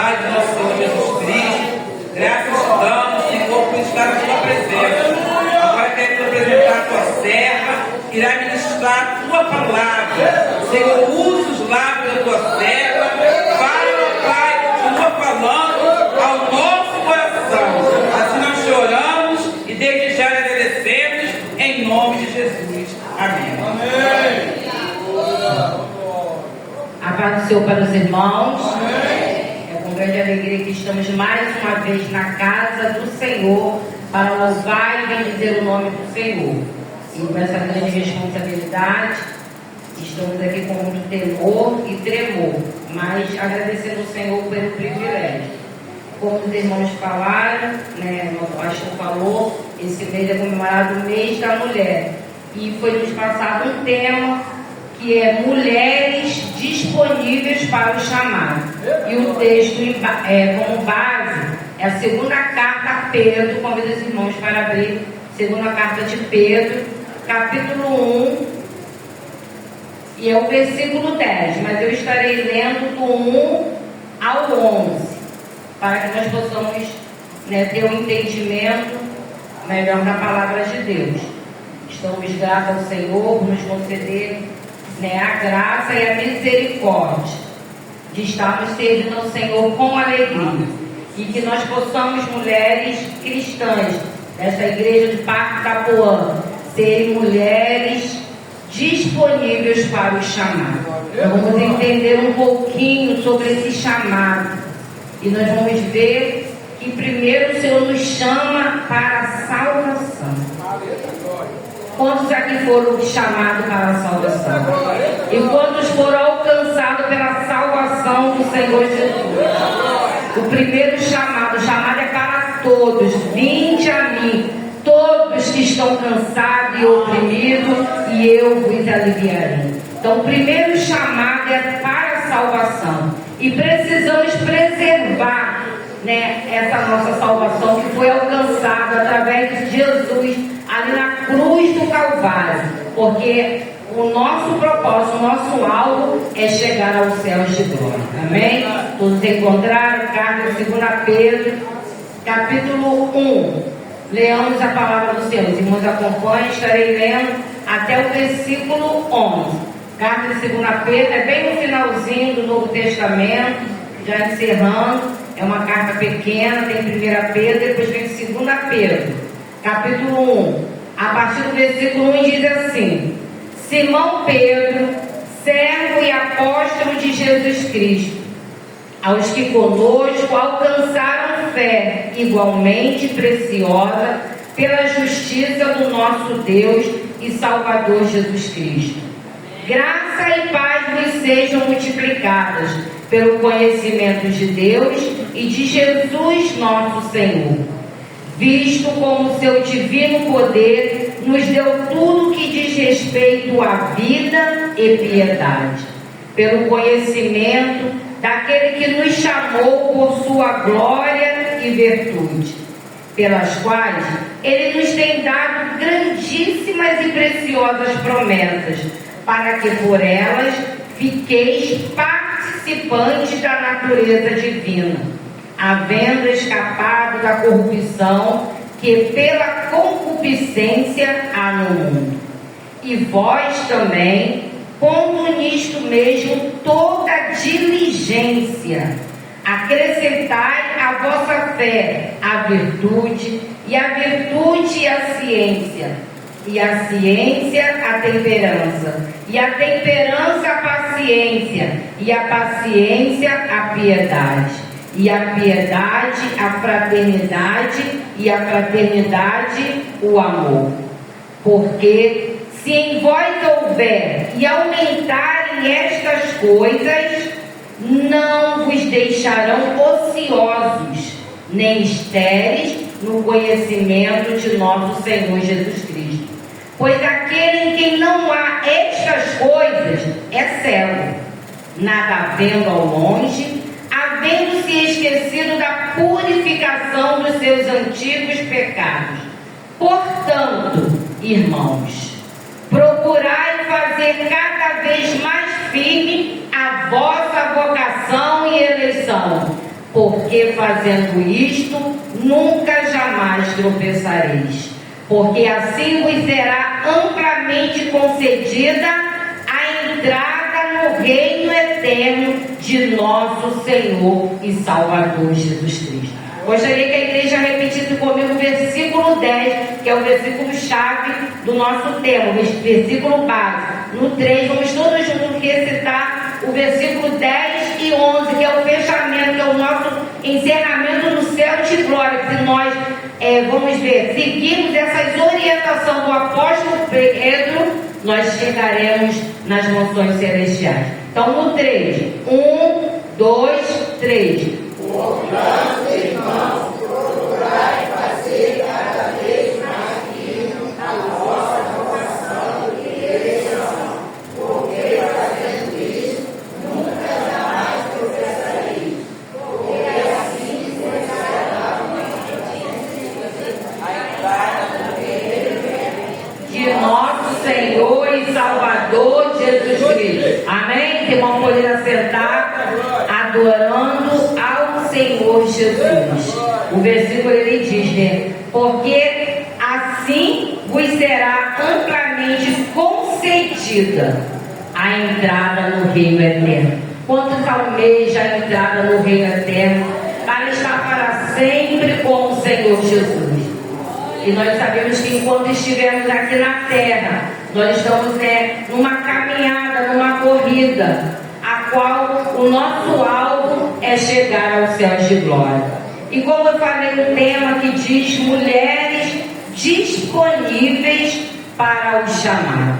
Pai de nosso Senhor Jesus Cristo, graças te damos, Senhor, por estar na tua presença. Agora quero te apresentar a tua serva, que irá ministrar a tua palavra. Senhor, usa os lábios da tua serva, fala, Pai, continua falando ao nosso coração. Assim nós choramos e desde já agradecemos em nome de Jesus. Amém. Amém. A paz do Senhor para os irmãos. É com grande alegria que estamos mais uma vez na casa do Senhor para louvar e bendizer o nome do Senhor. E com essa grande responsabilidade, estamos aqui com muito temor e tremor, mas agradecendo ao Senhor pelo privilégio. Como os irmãos falaram, o pastor falou, esse mês é comemorado o mês da mulher. E foi nos passado um tema que é mulheres disponíveis para o chamado. E o texto como base é a segunda carta a Pedro. Convido os irmãos para abrir segunda carta de Pedro, capítulo 1, e é o versículo 10, mas eu estarei lendo do 1 ao 11, para que nós possamos ter um entendimento melhor da palavra de Deus. Estamos gratos ao Senhor por nos conceder a graça e a misericórdia de estarmos servindo ao Senhor com alegria, e que nós possamos, mulheres cristãs desta igreja de Parque Itapuã, serem mulheres disponíveis para o chamado. Vamos entender um pouquinho sobre esse chamado, e nós vamos ver que primeiro o Senhor nos chama para a salvação. Quantos aqui foram chamados para a salvação? E quantos foram alcançados pela salvação do Senhor Jesus? O primeiro chamado é para todos. Vinde a mim, todos que estão cansados e oprimidos, e eu vos aliviarei. Então o primeiro chamado é para a salvação. E precisamos preservar essa nossa salvação que foi alcançada através de Jesus ali na cruz do Calvário, porque o nosso propósito, o nosso alvo é chegar aos céus de glória. Amém? Todos encontraram? Carta de 2 Pedro, capítulo 1. Leamos a palavra do Senhor. Os irmãos acompanhem, estarei lendo até o versículo 11. Carta de 2 Pedro é bem no finalzinho do Novo Testamento, já encerrando. É uma carta pequena, tem 1 Pedro, depois vem 2 Pedro, capítulo 1. A partir do versículo 1 diz assim: Simão Pedro, servo e apóstolo de Jesus Cristo, aos que conosco alcançaram fé igualmente preciosa pela justiça do nosso Deus e Salvador Jesus Cristo. Graça e paz vos sejam multiplicadas pelo conhecimento de Deus e de Jesus nosso Senhor, visto como seu divino poder nos deu tudo que diz respeito à vida e piedade, pelo conhecimento daquele que nos chamou por sua glória e virtude, pelas quais ele nos tem dado grandíssimas e preciosas promessas, para que por elas fiqueis participantes da natureza divina, havendo escapado da corrupção que pela concupiscência há no mundo. E vós também, pondo nisto mesmo toda diligência, acrescentai à vossa fé a virtude, e a virtude a ciência, e a ciência a temperança, e a temperança a paciência, e a paciência a piedade, e a piedade a fraternidade, e a fraternidade o amor. Porque se em vós houver e aumentarem estas coisas, não vos deixarão ociosos, nem estéreis no conhecimento de nosso Senhor Jesus Cristo. Pois aquele em quem não há estas coisas é cego, nada havendo ao longe, havendo-se esquecido da purificação dos seus antigos pecados. Portanto, irmãos, procurai fazer cada vez mais firme a vossa vocação e eleição, porque fazendo isto, nunca jamais tropeçareis. Porque assim vos será amplamente concedida a entrada no reino eterno de nosso Senhor e Salvador Jesus Cristo. Gostaria que a igreja repetisse comigo o versículo 10, que é o versículo chave do nosso tema, o versículo base. No 3, vamos todos juntos recitar o versículo 10 e 11, que é o fechamento, que é o nosso encerramento no céu de glória. Se nós vamos ver, seguimos essas orientações do apóstolo Pedro, nós chegaremos nas mansões celestiais. Então, no 3, 1, 2, 3. Portanto, irmãos, procurai fazer cada vez mais firme a vossa vocação e eleição, porque fazendo isso, nunca jamais tropeçareis, porque assim vos será de nosso Senhor e Salvador Jesus Cristo. Amém? Irmão, poder assentar, adorando ao Senhor Jesus. O versículo ele diz, né? Porque assim vos será amplamente concedida a entrada no reino eterno. Quantos almejam a entrada no reino eterno para estar para sempre com o Senhor Jesus? E nós sabemos que enquanto estivermos aqui na terra, nós estamos numa caminhada, numa corrida, a qual o nosso alvo é chegar aos céus de glória. E como eu falei no tema que diz mulheres disponíveis para o chamado.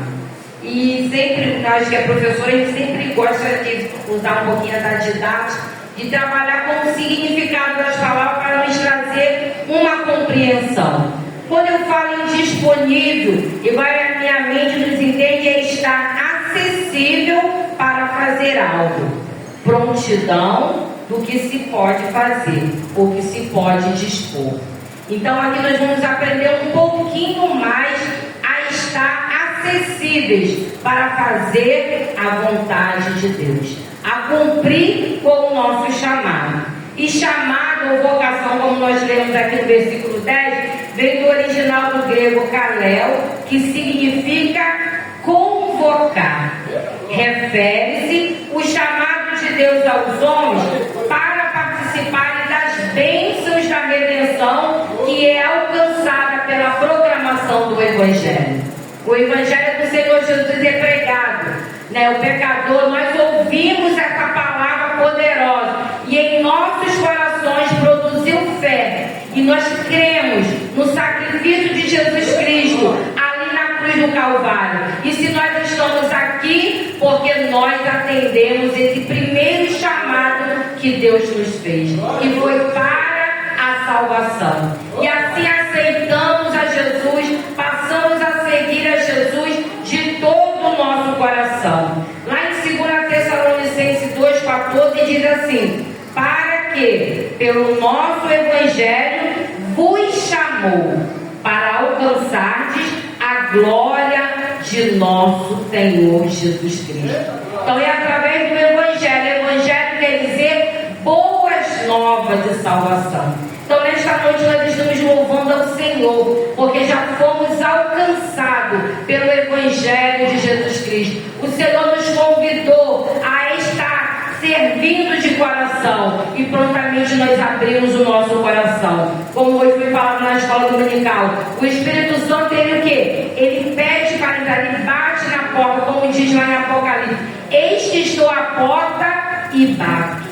E sempre, nós que é professora, a gente sempre gosta de usar um pouquinho da didática, de trabalhar com o significado das palavras para nos trazer uma compreensão. Quando eu falo em disponível, e vai a minha mente nos entende, é estar acessível para fazer algo. Prontidão do que se pode fazer, ou que se pode dispor. Então aqui nós vamos aprender um pouquinho mais a estar acessíveis para fazer a vontade de Deus, a cumprir com o nosso chamado. E chamado ou vocação, como nós lemos aqui no versículo 10, vem do original do grego kaleo, que significa convocar. Refere-se o chamado de Deus aos homens para participarem das bênçãos da redenção que é alcançada pela proclamação do Evangelho. O Evangelho do Senhor Jesus é pregado, né? O pecador, nós ouvimos essa palavra poderosa e em nossos corações produziu fé. E nós cremos no sacrifício de Jesus Cristo ali na cruz do Calvário. E se nós estamos aqui, porque nós atendemos esse primeiro chamado que Deus nos fez, que foi para a salvação. E assim aceitamos a Jesus, passamos a seguir a Jesus de todo o nosso coração. Lá em 2 Tessalonicenses 2,14 diz assim: para que, pelo nosso Evangelho, vos chamou para alcançardes a glória de nosso Senhor Jesus Cristo. Então é através do Evangelho. Evangelho quer dizer boas novas de salvação. Então nesta noite nós estamos louvando ao Senhor, porque já fomos alcançados pelo Evangelho de Jesus Cristo. O Senhor nos convidou a estar servindo de coração e prontamente nós abrimos o nosso coração. Como hoje foi falado na escola dominical, o Espírito Santo, ele o quê? Ele pede para entrar, ele bate na porta, como diz lá em Apocalipse: eis que estou à porta e bato.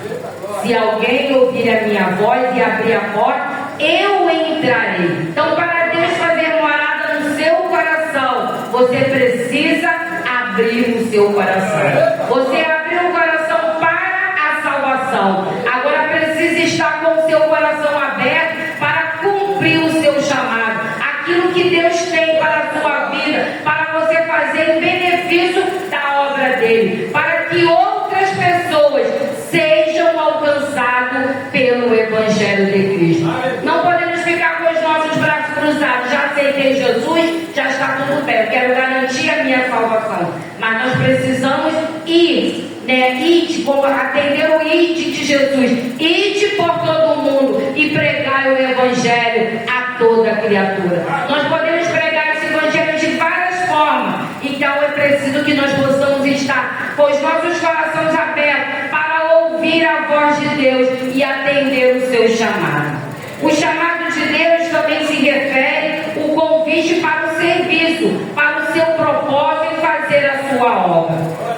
Se alguém ouvir a minha voz e abrir a porta, eu entrarei. Então, para Deus fazer morada no seu coração, você precisa abrir o seu coração. Você abriu o coração para a salvação. Agora precisa estar com o seu coração aberto para cumprir o seu chamado. Aquilo que Deus tem para a sua vida, para você fazer em benefício da obra dele, para que outras pessoas sejam alcançadas pelo Evangelho de Cristo. Não podemos ficar com os nossos braços cruzados. Já aceitei Jesus, já está tudo bem, eu quero garantir a minha salvação. Mas nós precisamos ir né? Ide, como atender o ide de Jesus, ide por todo o mundo e pregai o evangelho a toda criatura. Nós podemos pregar esse evangelho de várias formas, então é preciso que nós possamos estar com os nossos corações abertos para ouvir a voz de Deus e atender o seu chamado. O chamado de Deus também se refere ao convite para o serviço, para o seu propósito em fazer a sua obra.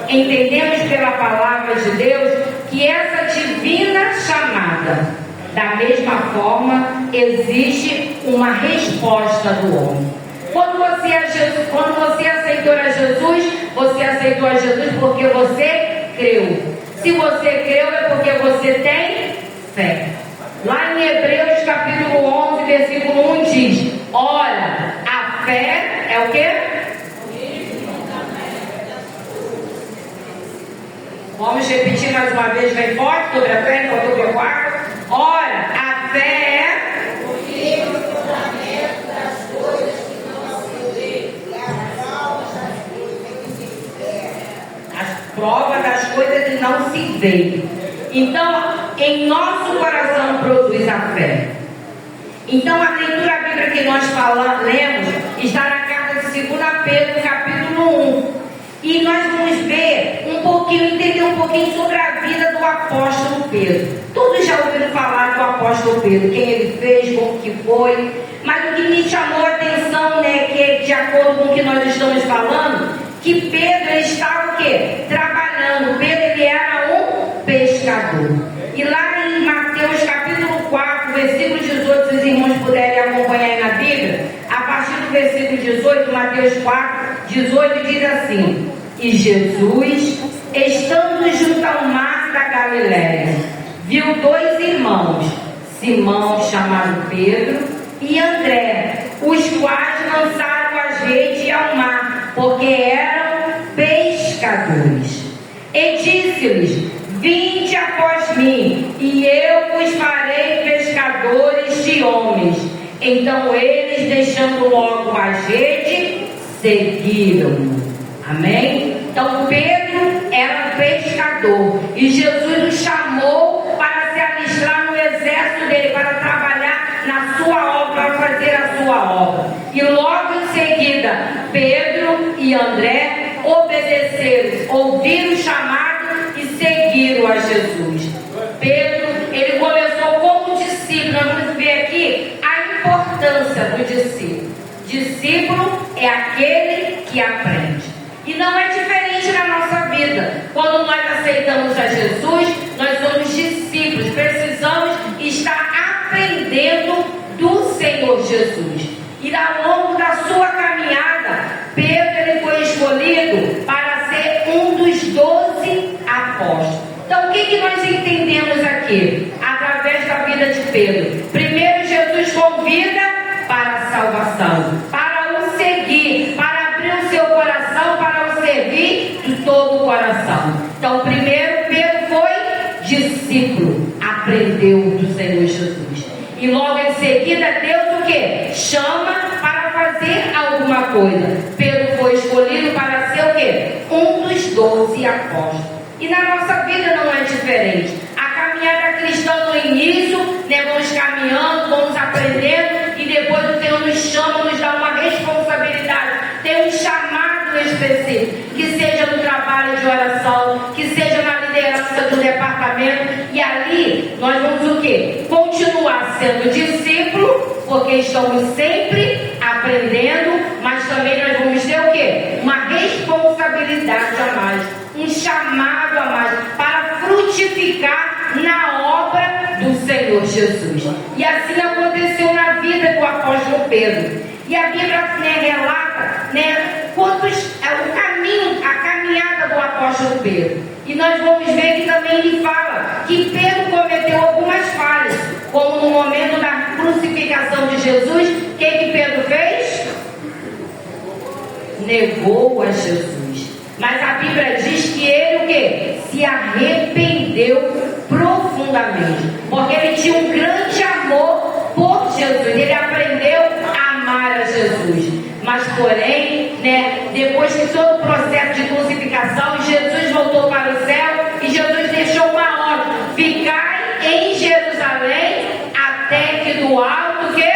Entendemos pela palavra de Deus que essa divina chamada, da mesma forma, existe uma resposta do homem. Quando você aceitou a Jesus, você aceitou a Jesus porque você creu. Se você creu, é porque você tem fé. Lá em Hebreus capítulo 11, versículo 1 diz: ora, a fé é o quê? Vamos repetir mais uma vez bem forte sobre a fé, enquanto eu pego água. Ora, a fé é o firme fundamento das coisas que não se veem, e a prova das coisas que se veem. As provas das coisas que não se veem. Então, em nosso coração produz a fé. Então, a leitura bíblica que nós lemos está na carta de 2 Pedro, capítulo 1. E nós vamos ver entender um pouquinho sobre a vida do apóstolo Pedro. Todos já ouviram falar do apóstolo Pedro, quem ele fez, como que foi. Mas o que me chamou a atenção, né, que de acordo com o que nós estamos falando, que Pedro ele estava o quê? Trabalhando. Pedro ele era um pescador. E lá em Mateus capítulo 4, versículo 18, se os irmãos puderem acompanhar aí na Bíblia, a partir do versículo 18, Mateus 4, 18 diz assim: e Jesus, estando junto ao mar da Galiléia, viu dois irmãos, Simão, chamado Pedro, e André, os quais lançaram as redes ao mar, porque eram pescadores. E disse-lhes: vinde após mim, e eu vos farei pescadores de homens. Então eles, deixando logo as redes, seguiram. Amém? Então Pedro era pescador e Jesus o chamou para se alistar no exército dele, para trabalhar na sua obra, para fazer a sua obra. E logo em seguida Pedro e André obedeceram, ouviram o chamado e seguiram a Jesus. Pedro, ele começou como discípulo. Nós vamos ver aqui a importância do discípulo. Discípulo é aquele que aprende. E não é diferente na nossa vida. Quando nós aceitamos a Jesus, nós somos discípulos. Precisamos estar aprendendo do Senhor Jesus. E ao longo da sua caminhada, Pedro ele foi escolhido para ser um dos 12 apóstolos. Então o que nós entendemos aqui? Através da vida de Pedro. Primeiro, Jesus convida para a salvação, para o seguir, para abrir o seu coração, para o servir de todo o coração. Então primeiro, Pedro foi discípulo, aprendeu do Senhor Jesus. E logo em seguida Deus o que? Chama para fazer alguma coisa. Pedro foi escolhido para ser o que? Um dos 12 apóstolos. E na nossa vida não é diferente. A caminhada cristã no início, né, vamos caminhando, vamos aprendendo, e depois o Senhor nos chama, nos dá uma responsabilidade. Tem um chamado específico, que seja no trabalho de oração, que seja na liderança do departamento, e ali nós vamos o quê? Continuar sendo discípulo, porque estamos sempre aprendendo, mas também nós vamos ter o quê? Uma responsabilidade a mais, um chamado a mais, para frutificar na obra do Senhor Jesus. E assim aconteceu na vida do apóstolo Pedro. E a Bíblia, né, relata, né, o caminho, a caminhada do apóstolo Pedro. E nós vamos ver que também ele fala que Pedro cometeu algumas falhas, como no momento da crucificação de Jesus. O que Pedro fez? Negou a Jesus. Mas a Bíblia diz que ele o quê? Se arrependeu profundamente, porque ele tinha um grande amor por Jesus. Ele aprendeu a amar a Jesus. Mas porém, depois de todo o processo de crucificação, Jesus voltou para o céu e Jesus deixou uma ordem: ficai em Jerusalém até que do alto que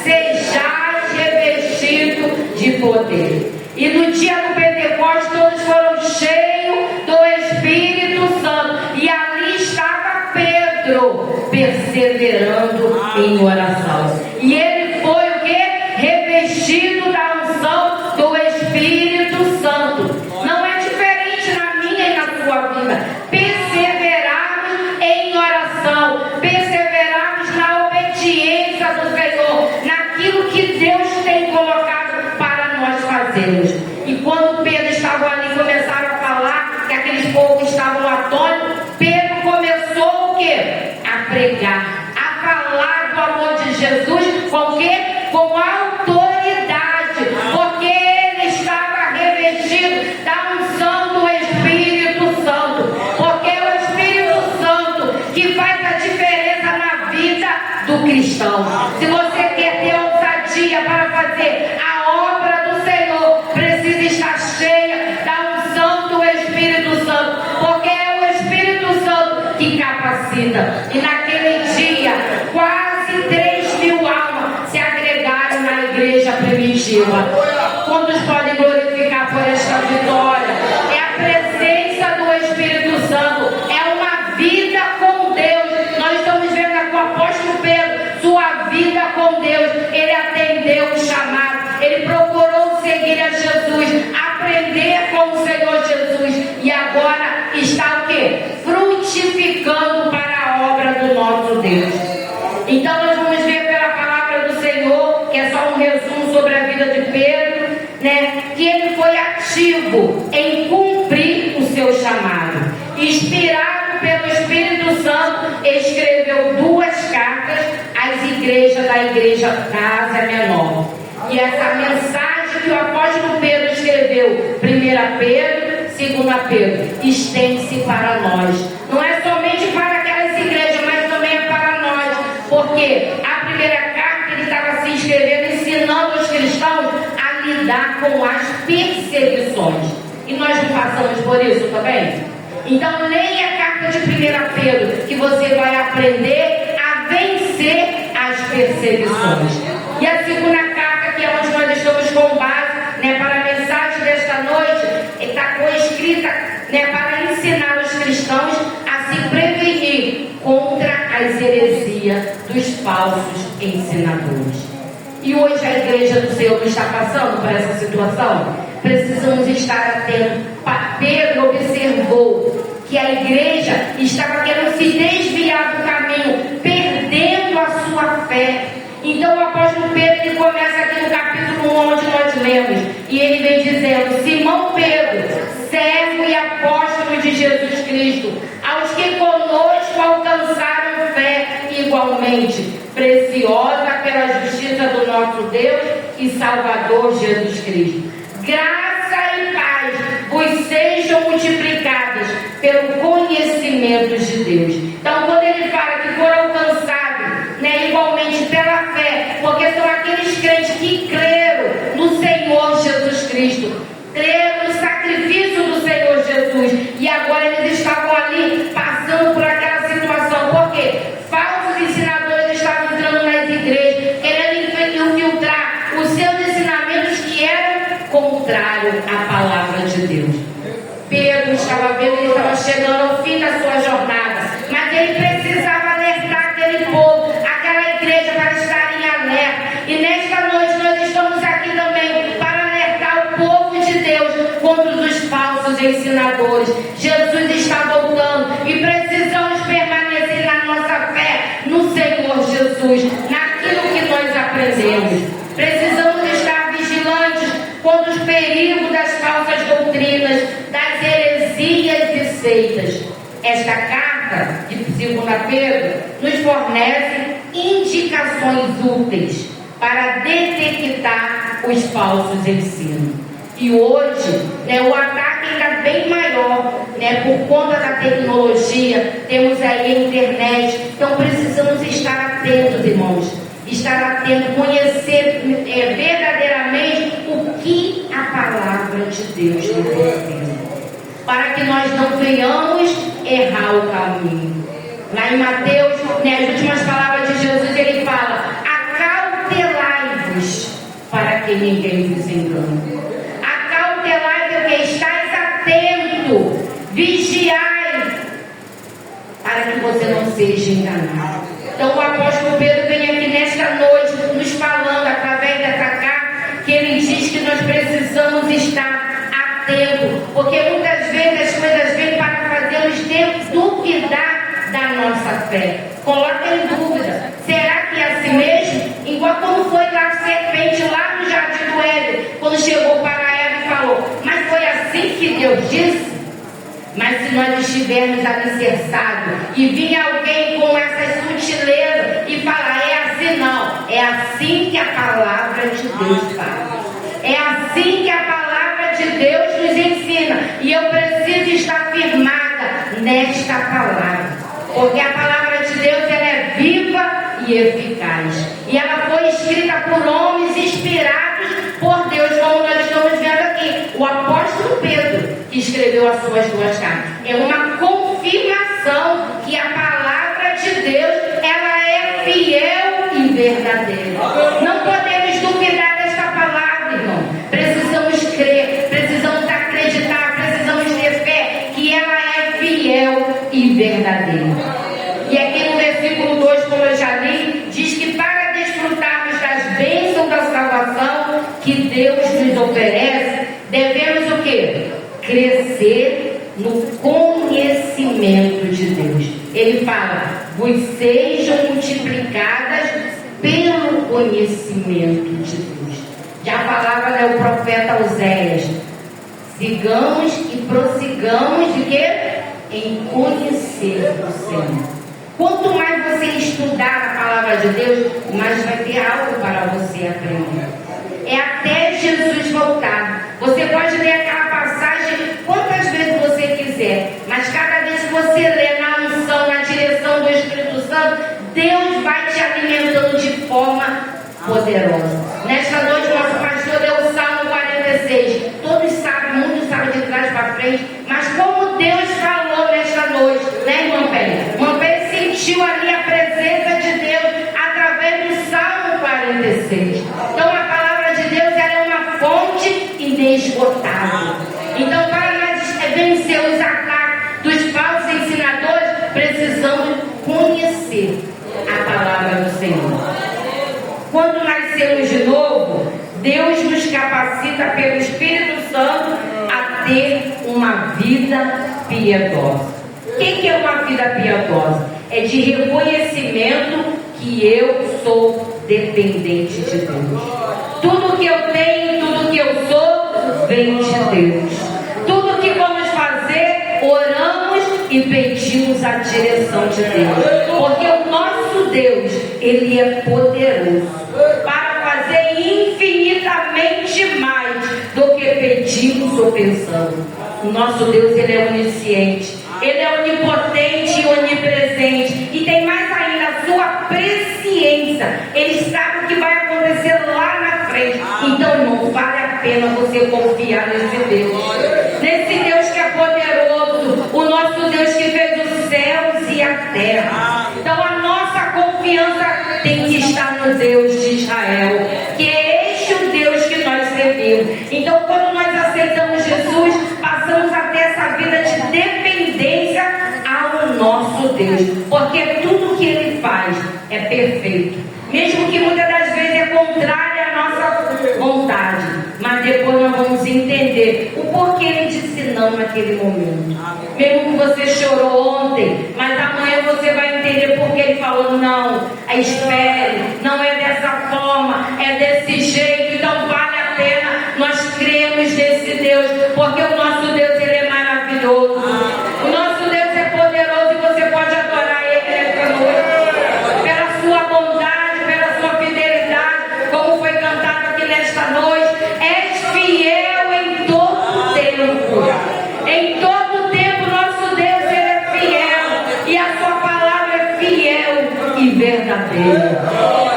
sejais revestido de poder. E no dia do Pentecostes todos foram cheios do Espírito Santo, e ali estava Pedro perseverando em oração, e ele foi o que? Revestido da unção do Espírito Santo. Não é diferente na minha e na sua vida. Perseverarmos em oração, perseverarmos na obediência do Senhor, naquilo que Deus tem colocado para nós fazermos. E quando Pedro estava ali, começaram a falar que aqueles povos estavam atônitos, Pedro começou o quê? A pregar, a falar do amor de Jesus, com o quê? Com autoridade, porque ele estava revestido da unção do Espírito Santo, porque é o Espírito Santo que faz a diferença na vida do cristão. Se você quer ter ousadia para fazer a obra do Senhor, precisa estar cheia da unção do Espírito Santo, porque é o Espírito Santo que capacita. E naquele dia, quase 3.000 almas se agregaram na igreja primitiva. Quantos podem glorificar por esta vitória? É a presença do Espírito Santo, é uma vida com Deus. Nós estamos vendo aqui o apóstolo Pedro, sua vida com Deus. Ele atendeu o chamado, ele procurou seguir a Jesus, aprender com o Senhor Jesus, e agora está o quê? Frutificando para a obra do nosso Deus. Então nós vamos ver pela palavra do Senhor, que é só um resumo sobre a vida de Pedro, que ele foi ativo em cumprir o seu chamado. Inspirado pelo Espírito Santo, escreveu 2 cartas às igrejas da igreja da Ásia Menor. E essa mensagem que o apóstolo Pedro escreveu, 1 Pedro, 2 Pedro, estende-se para nós. Não é somente para aquelas igrejas, mas também é para nós, porque a primeira carta ele estava se escrevendo, ensinando os cristãos a lidar com as perseguições. E nós não passamos por isso também? Então leia a carta de 1 Pedro, que você vai aprender a vencer as perseguições. E a segunda carta, que é onde nós estamos com base, para a mensagem desta noite, foi escrita para ensinar os cristãos a se prevenir contra as heresias dos falsos ensinadores. E hoje a igreja do Senhor não está passando por essa situação? Precisamos estar atentos. Pedro observou que a igreja estava querendo se desviar do caminho, perdendo a sua fé. Então o apóstolo Pedro, ele começa aqui no capítulo 1, onde nós lemos, e ele vem dizendo: Simão Pedro, servo e apóstolo de Jesus Cristo, aos que conosco alcançaram fé igualmente preciosa pela justiça do nosso Deus e Salvador Jesus Cristo. Graça e paz vos sejam multiplicadas pelo conhecimento de Deus. Então quando ele fala que foram alcançados igualmente pela fé, porque são aqueles crentes que creram no Senhor Jesus Cristo, creram no sacrifício do Senhor Jesus, e agora eles estavam ali passando por aquela situação, porque falsos ensinadores estavam entrando nas igrejas, querendo infiltrar os seus ensinamentos que eram contrários à palavra de Deus. Pedro estava vendo, ele estava chegando ao fim da sua jornada, mas ele precisava alertar aquele povo, aquela igreja, para estar em alerta. E nesta noite nós estamos aqui também para alertar o povo de Deus contra os falsos ensinadores. Jesus está voltando e precisamos permanecer na nossa fé no Senhor Jesus, naquilo que nós aprendemos. Precisamos estar vigilantes contra os perigos das falsas doutrinas, das heresias e seitas. Esta carta de 2 Pedro nos fornece indicações úteis para detectar os falsos ensinos. E hoje, o ataque ainda bem maior, por conta da tecnologia. Temos aí a internet, então precisamos estar atentos, irmãos. Estar atento, conhecer verdadeiramente o para que nós não venhamos errar o caminho. Lá em Mateus, nas últimas palavras de Jesus, ele fala: acautelai-vos para que ninguém vos engane. Acautelai, porque estáis atento, vigiai, para que você não seja enganado. Então o apóstolo Pedro vem aqui nesta noite nos falando, através dessa carta, que ele diz que nós precisamos estar atentos, porque muitas vezes as coisas vêm para fazer-nos duvidar da nossa fé. Coloca em dúvida: será que é assim mesmo? Igual como foi lá a serpente lá no jardim do Éden, quando chegou para Eva e falou: mas foi assim que Deus disse? Mas se nós estivermos alicerçados e vir alguém com essa sutileza e falar: é assim, não, é assim que a palavra de Deus fala, é assim que a palavra de Deus nos ensina, e eu preciso estar firmada nesta palavra, porque a palavra de Deus, ela é viva e eficaz, e ela foi escrita por homens inspirados por Deus, como nós estamos vendo aqui, o apóstolo Pedro, que escreveu as suas duas cartas. É uma confirmação que a palavra de Deus, ela é fiel e verdadeira. Não podemos duvidar desta palavra, irmão. Precisamos crer, precisamos acreditar, precisamos ter fé que ela é fiel e verdadeira. E aqui no versículo 2, como eu já li, diz que para desfrutarmos das bênçãos da salvação que Deus nos oferece, devemos o quê? Crescer no conhecimento de Deus. Ele fala: vos sejam multiplicadas pelo conhecimento de Deus. Já falava, né, o profeta Oséias: sigamos e prossigamos de quê? Em conhecer o Senhor. Quanto mais você estudar a palavra de Deus, mais vai ter algo para você aprender. É até Jesus voltar. Você pode ler aquela passagem quantas vezes você quiser, mas cada vez que você lê na unção, na direção do Espírito Santo, Deus vai te alimentando de forma poderosa. Nesta noite, nosso pastor deu o Salmo 46. Todos sabem, o mundo sabe de trás para frente, mas como Deus falou nesta noite, né, irmão Pérez? Irmão Pérez sentiu ali a presença de Deus através do Salmo 46. Então a palavra de Deus, ela é uma fonte inesgotável. Então, para nós vencer os ataques dos falsos ensinadores, precisamos conhecer a palavra do Senhor. Quando nascemos de novo, Deus nos capacita pelo Espírito Santo a ter uma vida piedosa. O que é uma vida piedosa? É de reconhecimento que eu sou dependente de Deus. Tudo que eu tenho, tudo que eu sou, vem de Deus. Tudo que vamos fazer, oramos e pedimos a direção de Deus. Porque o nosso Deus, Ele é poderoso para fazer infinitamente mais do que pedimos ou pensamos. O nosso Deus, Ele é onisciente, Ele é onipotente e onipresente, e tem mais ainda a sua presciência. Ele sabe o que vai acontecer lá na frente. Então, irmão, vale a pena você confiar nesse Deus, nesse Deus que é poderoso, o nosso Deus que fez os céus e a terra. Então a nossa confiança tem que estar no Deus de Israel, que é este o Deus que nós servimos. Então, quando nós aceitamos Jesus, passamos a ter essa vida de dependência ao nosso Deus, porque tudo que Ele faz é perfeito, mesmo que muitas das vezes é contrário à nossa vontade, mas depois nós vamos entender o porquê Ele disse não naquele momento. Mesmo que você chorou ontem, mas amanhã você vai entender porque Ele falou não. Espere, não é dessa forma, é desse jeito. Então vale a pena nós cremos nesse Deus, porque o nosso Deus, Ele é maravilhoso. O nosso Deus é poderoso e você pode adorar Ele nesta noite pela sua bondade, pela sua fidelidade, como foi cantado aqui nesta noite. És fiel em todo tempo. Em todo tempo nosso Deus, Ele é fiel, e a sua palavra é fiel e verdadeira.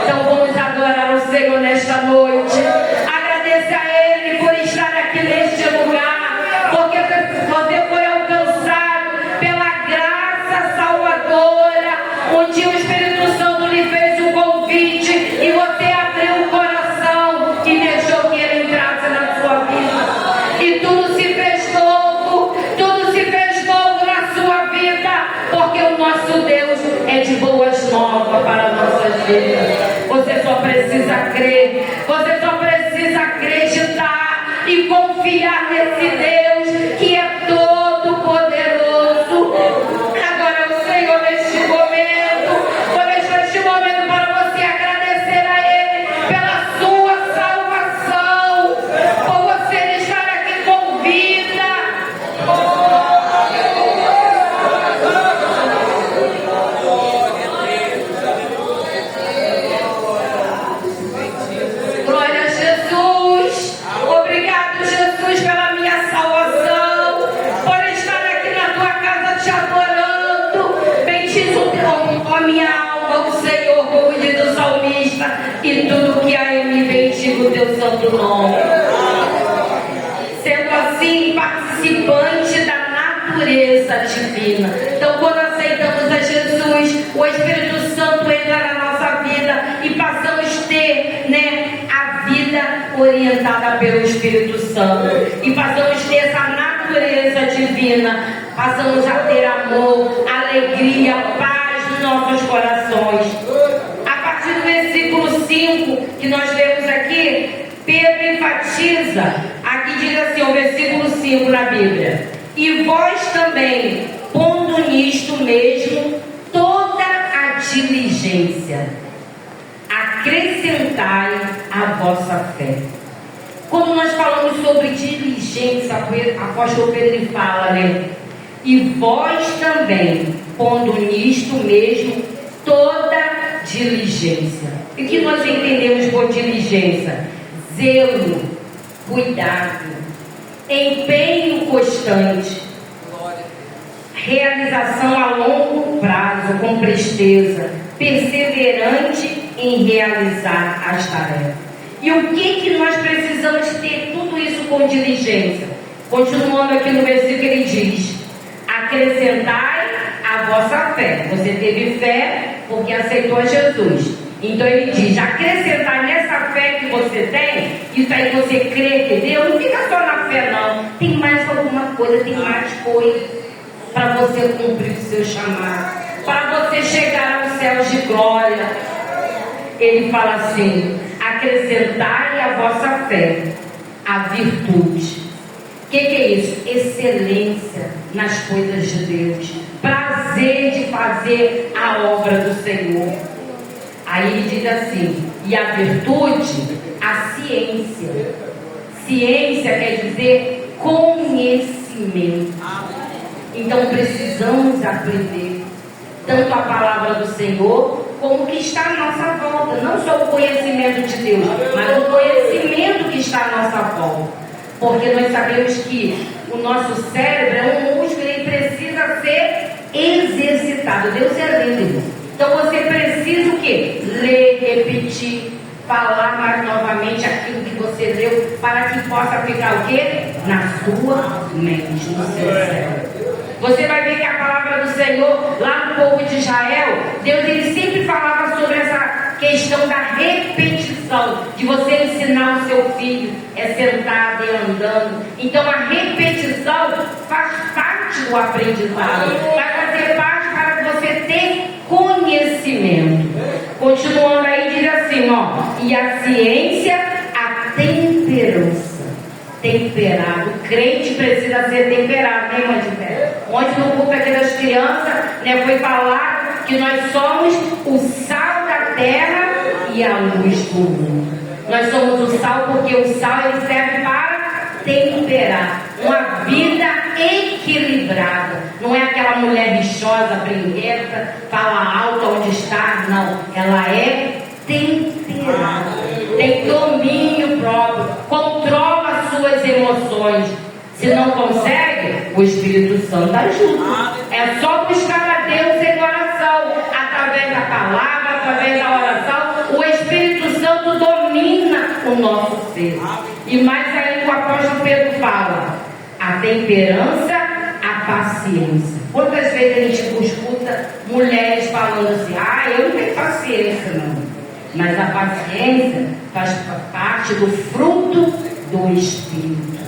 Então vamos adorar o Senhor nesta noite. Agradecer a Ele por estar aqui neste lugar, porque você foi é de boas novas para a nossa vida. Você só precisa crer, você só precisa acreditar e confiar nesse Deus que é todo poderoso. Agora o Senhor, neste momento, vou deixar este momento para você agradecer a Ele pela sua salvação, por você estar aqui com vida. Glória a Jesus. Obrigado, Jesus, pela minha salvação, por estar aqui na tua casa te adorando. Bendiz o teu, ó minha alma, o Senhor, como diz o salmista, e tudo que há em mim, bendiga o teu santo nome. Sendo assim, participante da natureza divina. Então, quando aceitamos a Jesus, o Espírito Santo entra na nossa vida e passamos a ter, a vida orientada pelo Espírito Santo. E passamos a ter essa natureza divina. Passamos a ter amor, alegria, paz nos nossos corações. A partir do versículo 5 que nós lemos aqui, Pedro enfatiza, aqui diz assim, o versículo 5 na Bíblia: e vós também, pondo nisto mesmo toda a diligência, acrescentai a vossa fé. Quando nós falamos sobre diligência, o apóstolo Pedro fala, e vós também, pondo nisto mesmo toda diligência. E o que nós entendemos por diligência? Zelo, cuidado, empenho constante, realização a longo prazo, com presteza, perseverante em realizar as tarefas. E o que nós precisamos ter tudo isso com diligência? Continuando aqui no versículo, ele diz: acrescentai a vossa fé. Você teve fé porque aceitou a Jesus. Então ele diz: acrescentar nessa fé que você tem, isso aí que você crê que Deus, não fica só na fé não, tem mais alguma coisa, tem mais coisa para você cumprir o seu chamado, para você chegar aos céus de glória. Ele fala assim: acrescentai a vossa fé a virtude. O que é isso? Excelência nas coisas de Deus, prazer de fazer a obra do Senhor. Aí ele diz assim: e a virtude, a ciência. Ciência quer dizer conhecimento. Então precisamos aprender tanto a palavra do Senhor como o que está à nossa volta. Não só o conhecimento de Deus, mas o conhecimento que está à nossa volta. Porque nós sabemos que o nosso cérebro é um músculo, ele precisa ser exercitado. Deus é lindo. Então você precisa o quê? Ler, repetir, falar mais novamente aquilo que você leu, para que possa ficar o quê? Na sua mente, no seu cérebro. Você vai ver que a palavra do Senhor, lá no povo de Israel, Deus ele sempre falava sobre essa questão da repetição, de você ensinar o seu filho, sentado e andando. Então a repetição faz parte do aprendizado, vai fazer parte para que você tenha conhecimento. Continuando aí, diz assim, e a ciência, a temperança. Temperado, o crente precisa ser temperado, né, irmã de fé? Ontem no culto aqui das crianças, foi falar que nós somos o sal da terra e a luz do mundo. Nós somos o sal porque o sal ele serve para temperar uma vida equilibrada. Não é aquela mulher bichosa, briguenta, fala alto onde está, não. Ela é temperada, tem domínio próprio, controla as suas emoções. Se não consegue, o Espírito Santo ajuda. É só buscar a Deus em oração, através da palavra, através da oração. O Espírito Santo domina o nosso ser. E mais aí o apóstolo Pedro fala: a temperança, a paciência. Quantas vezes a gente escuta mulheres falando assim: eu não tenho paciência não. Mas a paciência faz parte do fruto do Espírito.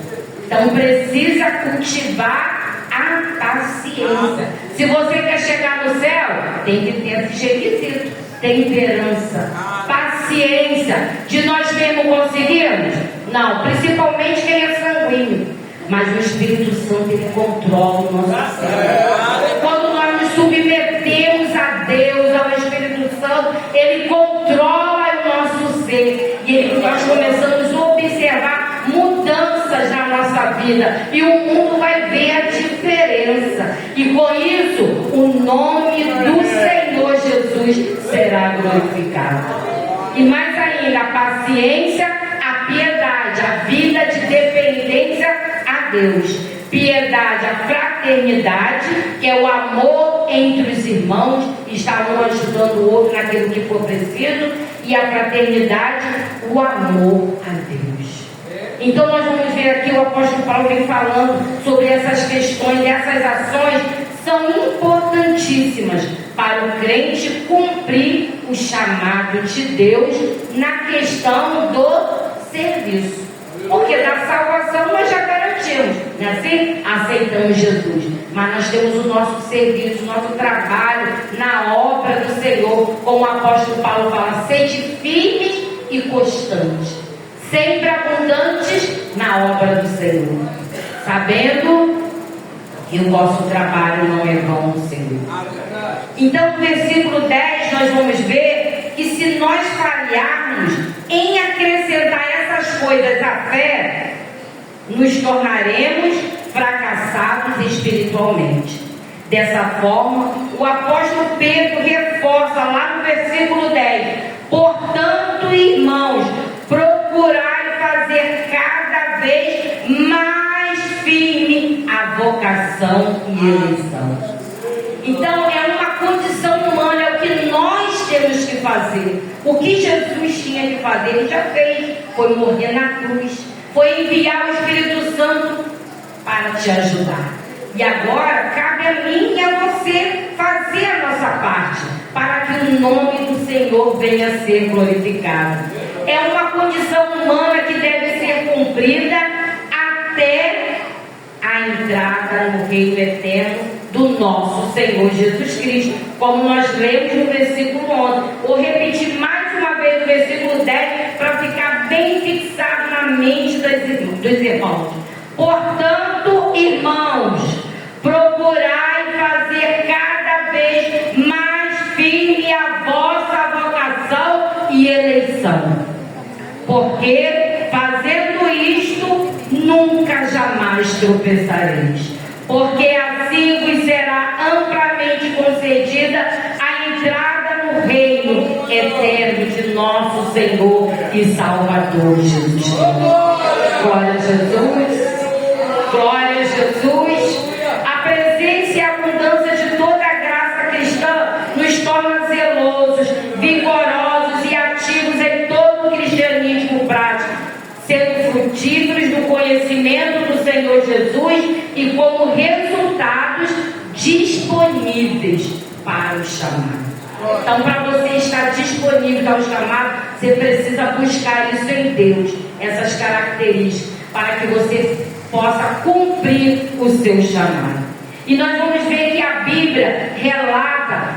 Então precisa cultivar a paciência. Se você quer chegar no céu, tem que ter esses requisitos: temperança, paciência. De nós mesmos conseguimos? Não, principalmente quem é sanguíneo. Mas o Espírito Santo, ele controla o nosso ser. Quando nós nos submetemos a Deus, ao Espírito Santo, ele controla o nosso ser. E nós começamos a observar mudanças na nossa vida. E o mundo vai ver a diferença. E com isso, o nome do Senhor Jesus será glorificado. E mais ainda, a paciência, a piedade, a vida de dependência a Deus. Piedade, a fraternidade, que é o amor entre os irmãos, estar um ajudando o outro naquilo que for preciso. E a fraternidade, o amor a Deus. Então nós vamos ver aqui, o apóstolo Paulo vem falando sobre essas questões, e essas ações são importantíssimas para o crente cumprir o chamado de Deus na questão do serviço. Porque da salvação nós já garantimos, não é assim? Aceitamos Jesus. Mas nós temos o nosso serviço, o nosso trabalho na obra do Senhor. Como o apóstolo Paulo fala: sede firmes e constantes, sempre abundantes na obra do Senhor, sabendo que o vosso trabalho não é vão no Senhor. Então, no versículo 10, nós vamos ver que se nós falharmos em acrescentar essas coisas à fé, nos tornaremos fracassados espiritualmente. Dessa forma, o apóstolo Pedro reforça lá no versículo 10: portanto, irmãos, procurai fazer cada vez mais firme a vocação e eleição. Então é uma condição humana, é o que nós temos que fazer. O que Jesus tinha que fazer, ele já fez. Foi morrer na cruz, foi enviar o Espírito Santo para te ajudar. E agora cabe a mim e a você fazer a nossa parte, para que o nome do Senhor venha a ser glorificado. É uma condição humana que deve ser cumprida até a entrada no reino eterno do nosso Senhor Jesus Cristo, como nós lemos no versículo 11. Vou repetir mais uma vez o versículo 10 para ficar bem fixado na mente dos irmãos. Portanto, irmãos, procurai fazer cada vez mais firme a vossa vocação e eleição, porque fazendo isto nunca jamais tropeçareis, porque assim vos será amplamente concedida a entrada no reino eterno de nosso Senhor e Salvador Jesus Cristo. Glória a Jesus, glória a Jesus. A presença e a abundância de toda a graça cristã nos torna zelosos, vigorosos e ativos em todo o cristianismo prático, sendo frutíferos no conhecimento do Senhor Jesus e como resultados disponíveis para o chamado. Então, para você estar disponível para o chamado, você precisa buscar isso em Deus, essas características, para que você possa cumprir o seu chamado. E nós vamos ver que a Bíblia relata,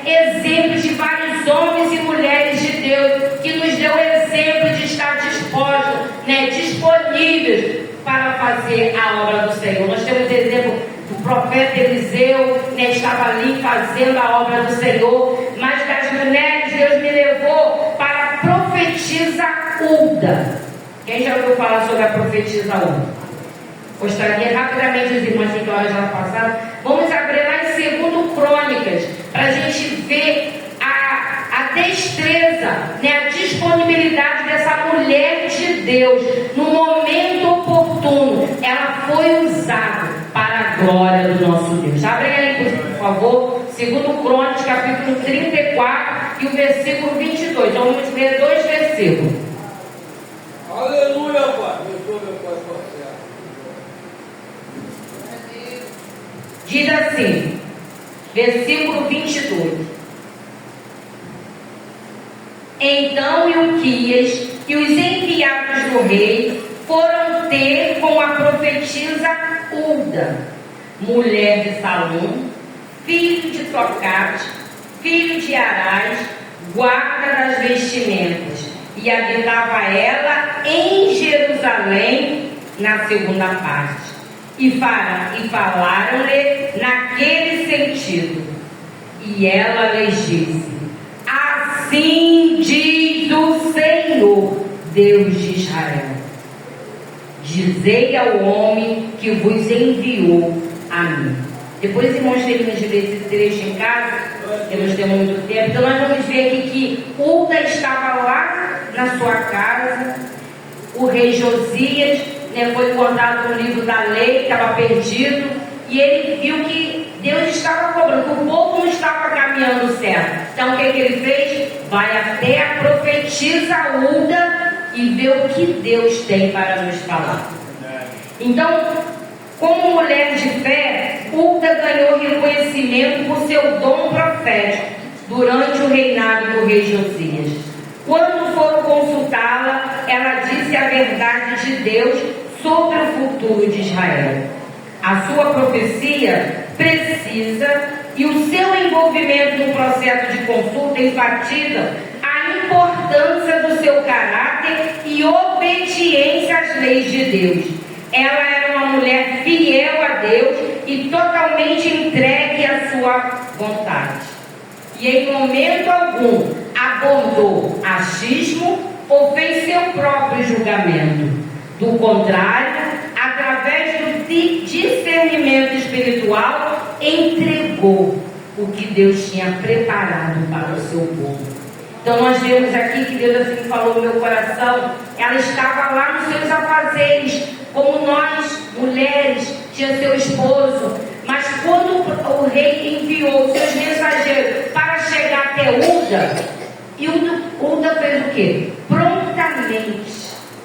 exemplos de vários homens e mulheres de Deus, que nos deu exemplo de estar dispostos, disponíveis para fazer a obra do Senhor. Nós temos exemplo do profeta Eliseu, estava ali fazendo a obra do Senhor. Mas das mulheres, Deus me levou para a profetisa Hulda. Quem já ouviu falar sobre a profetisa Hulda? Gostaria rapidamente, os irmãos, que horas já passaram. Vamos abrir lá em 2 Crônicas, para a gente ver a destreza, a disponibilidade dessa mulher de Deus. No momento oportuno, ela foi usada para a glória do nosso Deus. Abre aí, por favor, 2 Crônicas, capítulo 34 e o versículo 22. Então, vamos ler 2 versículos. Aleluia, Pai. Meu Pai, diz assim, versículo 22: Então Ilquias e os enviados do rei foram ter com a profetisa Hulda, mulher de Salum, filho de Tocate, filho de Arás, guarda das vestimentas, e habitava ela em Jerusalém, na segunda parte. E falaram-lhe naquele sentido. E ela lhes disse: assim diz o Senhor, Deus de Israel: dizei ao homem que vos enviou a mim. Depois, irmãos, terminam de ler esse trecho em casa, que nós temos muito tempo. Então nós vamos ver aqui que Hulda estava lá na sua casa. O rei Josias, foi contado no livro da lei, estava perdido, e ele viu que Deus estava cobrando, que o povo não estava caminhando certo. Então o que ele fez? Vai até a profetisa Hulda e vê o que Deus tem para nos falar. Então, como mulher de fé, Hulda ganhou reconhecimento por seu dom profético durante o reinado do rei Josias. Quando foram consultá-la, ela disse a verdade de Deus sobre o futuro de Israel. A sua profecia precisa e o seu envolvimento no processo de consulta enfatiza a importância do seu caráter e obediência às leis de Deus. Ela era uma mulher fiel a Deus e totalmente entregue à sua vontade. E em momento algum abordou achismo ou fez seu próprio julgamento. Do contrário, através do discernimento espiritual, entregou o que Deus tinha preparado para o seu povo. Então nós vemos aqui que Deus assim falou no meu coração. Ela estava lá nos seus afazeres, como nós, mulheres, tinha seu esposo. Mas quando o rei enviou seus mensageiros para chegar até Hulda, e Hulda fez o quê? Prontamente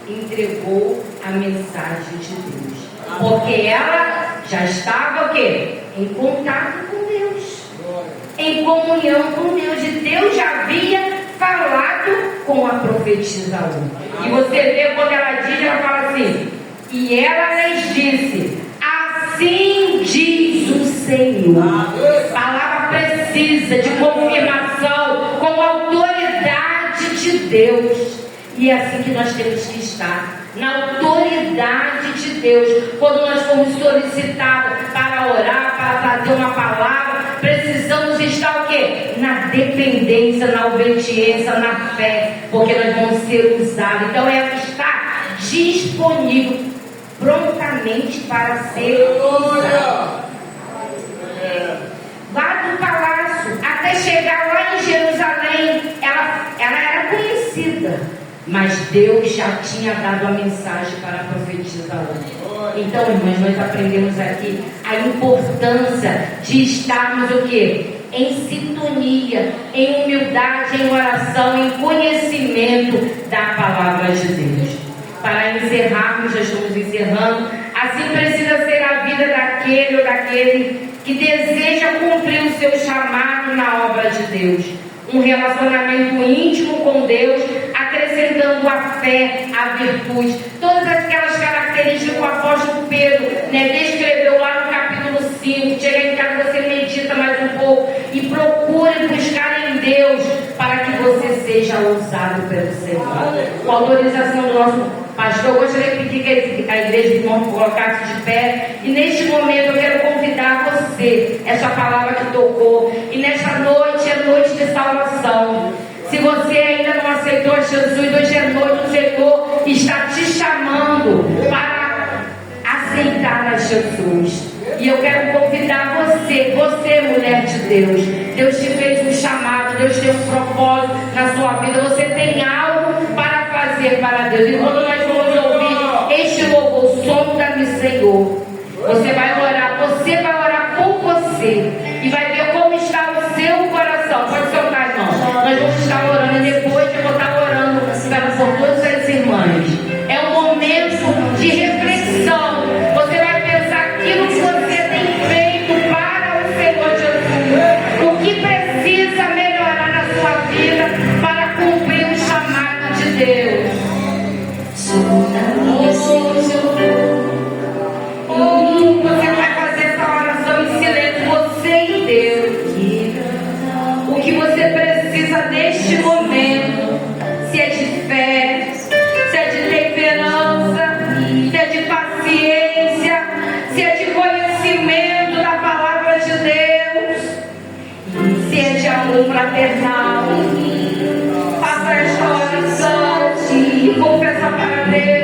entregou a mensagem de Deus. Porque ela já estava o quê? Em contato com Deus, em comunhão com Deus. E Deus já havia falado com a profetisa Hulda. E você vê quando ela diz, ela fala assim: e ela lhes disse: assim diz o Senhor. Palavra precisa de confirmação, com autoridade de Deus. E é assim que nós temos que estar, na autoridade de Deus. Quando nós formos solicitados para orar, para trazer uma palavra, precisamos estar o quê? Na dependência, na obediência, na fé, porque nós vamos ser usados. Então ela está disponível prontamente para ser usada. Lá do palácio, até chegar lá em Jerusalém, ela era conhecida. Mas Deus já tinha dado a mensagem para a profetisa Hulda. Então, irmãs, nós aprendemos aqui a importância de estarmos o quê? Em sintonia, em humildade, em oração, em conhecimento da palavra de Deus. Para encerrarmos, já estamos encerrando. Assim precisa ser a vida daquele ou daquele que deseja cumprir o seu chamado na obra de Deus. Um relacionamento íntimo com Deus, acrescentando a fé, a virtude, todas aquelas características que o apóstolo Pedro descreveu lá no capítulo 5. Chega em casa, você medita mais um pouco e procure buscar em Deus para que você seja usado pelo Senhor. Com a autorização do nosso pastor, eu gostaria de pedir que a igreja de irmão colocasse de pé. E neste momento eu quero convidar você, essa palavra que tocou, e nesta noite é noite de salvação. Se você ainda não aceitou Jesus, hoje é noite, o Senhor está te chamando para aceitar a Jesus. E eu quero convidar você, mulher de Deus. Deus te fez um chamado, Deus tem um propósito na sua vida. Você tem algo para fazer para Deus. E quando nós vamos ouvir este louvor, sonda-me, Senhor, você vai orar por você e vai ver como está o seu coração. Pode soltar, irmão. Nós vamos estar orando e depois eu vou estar orando por todas as irmãs. É um momento de reflexão. Você vai pensar aquilo que você tem feito para o Senhor Jesus. O que precisa melhorar na sua vida para cumprir o chamado de Deus. Você vai se é de amor fraternal, faça esta oração e confessa para Deus.